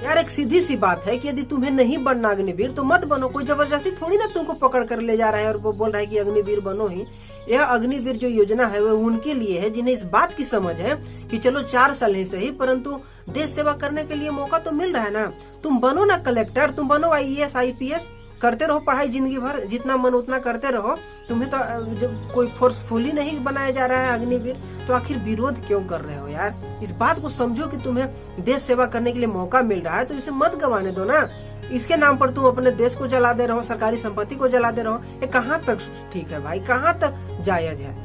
यार एक सीधी सी बात है कि यदि तुम्हें नहीं बनना अग्निवीर तो मत बनो। कोई जबरदस्ती थोड़ी ना तुमको पकड़ कर ले जा रहा है और वो बोल रहा है कि अग्निवीर बनो ही। यह अग्निवीर जो योजना है वो उनके लिए है जिन्हें इस बात की समझ है कि चलो 4 साल ही सही परंतु देश सेवा करने के लिए मौका तो मिल रहा है ना। तुम बनो ना कलेक्टर, तुम बनो IAS IPS, करते रहो पढ़ाई जिंदगी भर, जितना मन उतना करते रहो। तुम्हें तो जब कोई फोर्सफुली नहीं बनाया जा रहा है अग्निवीर तो आखिर विरोध क्यों कर रहे हो यार। इस बात को समझो कि तुम्हें देश सेवा करने के लिए मौका मिल रहा है तो इसे मत गंवाने दो ना। इसके नाम पर तुम अपने देश को जला दे रहो, सरकारी संपत्ति को जला दे रहो। ये कहाँ तक ठीक है भाई, कहाँ तक जायज है।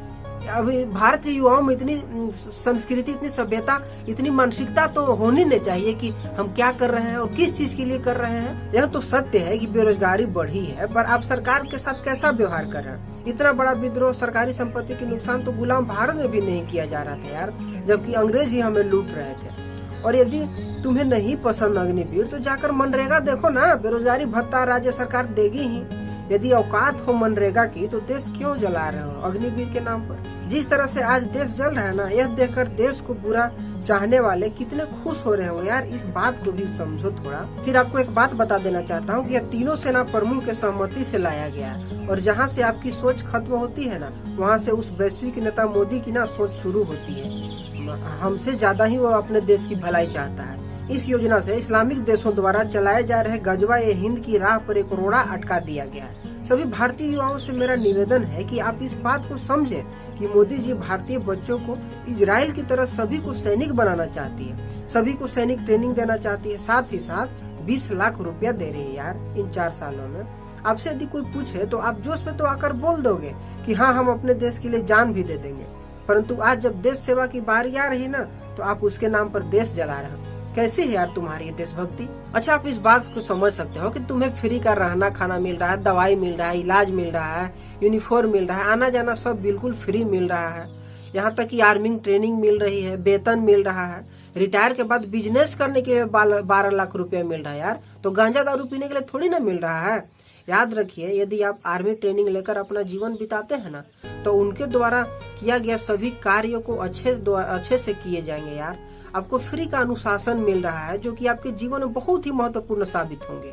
अभी भारत के युवाओं में इतनी संस्कृति, इतनी सभ्यता, इतनी मानसिकता तो होनी नहीं चाहिए कि हम क्या कर रहे हैं और किस चीज के लिए कर रहे हैं। यह तो सत्य है कि बेरोजगारी बढ़ी है पर आप सरकार के साथ कैसा व्यवहार कर रहे हैं। इतना बड़ा विद्रोह, सरकारी संपत्ति के नुकसान तो गुलाम भारत में भी नहीं किया जा रहा था यार, जबकि अंग्रेज ही हमें लूट रहे थे। और यदि तुम्हें नहीं पसंद अग्निवीर तो जाकर मनरेगा देखो ना, बेरोजगारी भत्ता राज्य सरकार देगी ही। यदि औकात हो मनरेगा की तो देश क्यों जला रहे हो अग्निवीर के नाम पर। जिस तरह से आज देश जल रहा है ना, यह देखकर देश को बुरा चाहने वाले कितने खुश हो रहे हो यार। इस बात को भी समझो थोड़ा। फिर आपको एक बात बता देना चाहता हूँ कि यह तीनों सेना प्रमुख के सहमति से लाया गया है और जहाँ से आपकी सोच खत्म होती है ना, वहाँ से उस वैश्विक नेता मोदी की ना सोच शुरू होती है। हमसे ज्यादा ही वो अपने देश की भलाई चाहता है। इस योजना से इस्लामिक देशों द्वारा चलाए जा रहे गजवा-ए हिंद की राह पर एक रोड़ा अटका दिया गया है। सभी भारतीय युवाओं से मेरा निवेदन है कि आप इस बात को समझें कि मोदी जी भारतीय बच्चों को इजराइल की तरह सभी को सैनिक बनाना चाहती है, सभी को सैनिक ट्रेनिंग देना चाहती है, साथ ही साथ 20 लाख रुपया दे रही है यार इन 4 सालों में। आपसे यदि कोई पूछे तो आप जोश में तो आकर बोल दोगे कि हाँ हम अपने देश के लिए जान भी दे देंगे, परंतु आज जब देश सेवा की बारी आ रही ना तो आप उसके नाम पर देश जला रहे हो। कैसी है यार तुम्हारी ये देशभक्ति। अच्छा आप इस बात को समझ सकते हो कि तुम्हें फ्री का रहना खाना मिल रहा है, दवाई मिल रहा है, इलाज मिल रहा है, यूनिफॉर्म मिल रहा है, आना जाना सब बिल्कुल फ्री मिल रहा है। यहाँ तक कि आर्मी ट्रेनिंग मिल रही है, वेतन मिल रहा है, रिटायर के बाद बिजनेस करने के लिए 12 लाख रुपया मिल रहा है यार। तो गांजा दारू पीने के लिए थोड़ी ना मिल रहा है। याद रखिए यदि आप आर्मी ट्रेनिंग लेकर अपना जीवन बिताते हैं ना तो उनके द्वारा किया गया सभी कार्यों को अच्छे से किए जाएंगे यार। आपको फ्री का अनुशासन मिल रहा है जो कि आपके जीवन में बहुत ही महत्वपूर्ण साबित होंगे।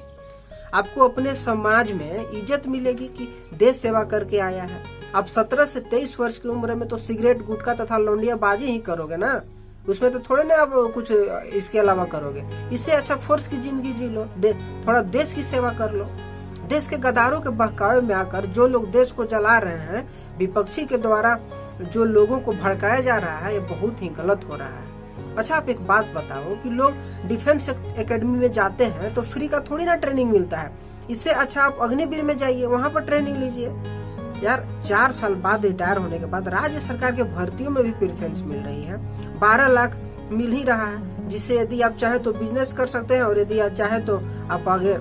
आपको अपने समाज में इज्जत मिलेगी कि देश सेवा करके आया है। आप 17 से 23 वर्ष की उम्र में तो सिगरेट गुटखा तथा लौंडियाबाजी ही करोगे ना, उसमें तो थोड़े ना आप कुछ इसके अलावा करोगे। इससे अच्छा फोर्स की जिंदगी जी लो, थोड़ा देश की सेवा कर लो। देश के गद्दारों के बहकावे में आकर जो लोग देश को जला रहे हैं, विपक्षी के द्वारा जो लोगों को भड़काया जा रहा है, ये बहुत ही गलत हो रहा है। अच्छा आप एक बात बताओ कि लोग डिफेंस एकेडमी में जाते हैं तो फ्री का थोड़ी ना ट्रेनिंग मिलता है। इससे अच्छा आप अग्निवीर में जाइए, वहाँ पर ट्रेनिंग लीजिए यार। 4 साल बाद रिटायर होने के बाद राज्य सरकार के भर्तियों में भी प्रेफरेंस मिल रही है। 12 लाख मिल ही रहा है, जिससे यदि आप चाहे तो बिजनेस कर सकते हैं और यदि आप चाहे तो आप आगे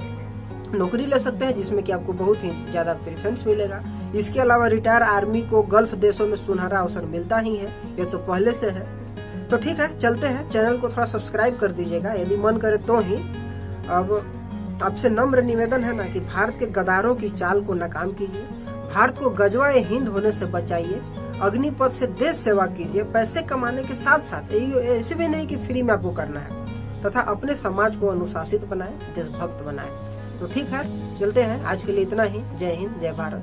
नौकरी ले सकते हैं जिसमें कि आपको बहुत ही ज्यादा प्रेफरेंस मिलेगा। इसके अलावा रिटायर आर्मी को गल्फ देशों में सुनहरा अवसर मिलता ही है, ये तो पहले से है। तो ठीक है चलते हैं, चैनल को थोड़ा सब्सक्राइब कर दीजिएगा यदि मन करे तो ही। अब आपसे नम्र निवेदन है ना कि भारत के गद्दारों की चाल को नाकाम कीजिए, भारत को गजवा-ए हिंद होने से बचाइए, अग्निपथ से देश सेवा कीजिए। पैसे कमाने के साथ साथ ऐसे भी नहीं कि फ्री में आपको करना है, तथा अपने समाज को अनुशासित बनाए, देशभक्त बनाए। तो ठीक है चलते हैं, आज के लिए इतना ही। जय हिंद, जय भारत।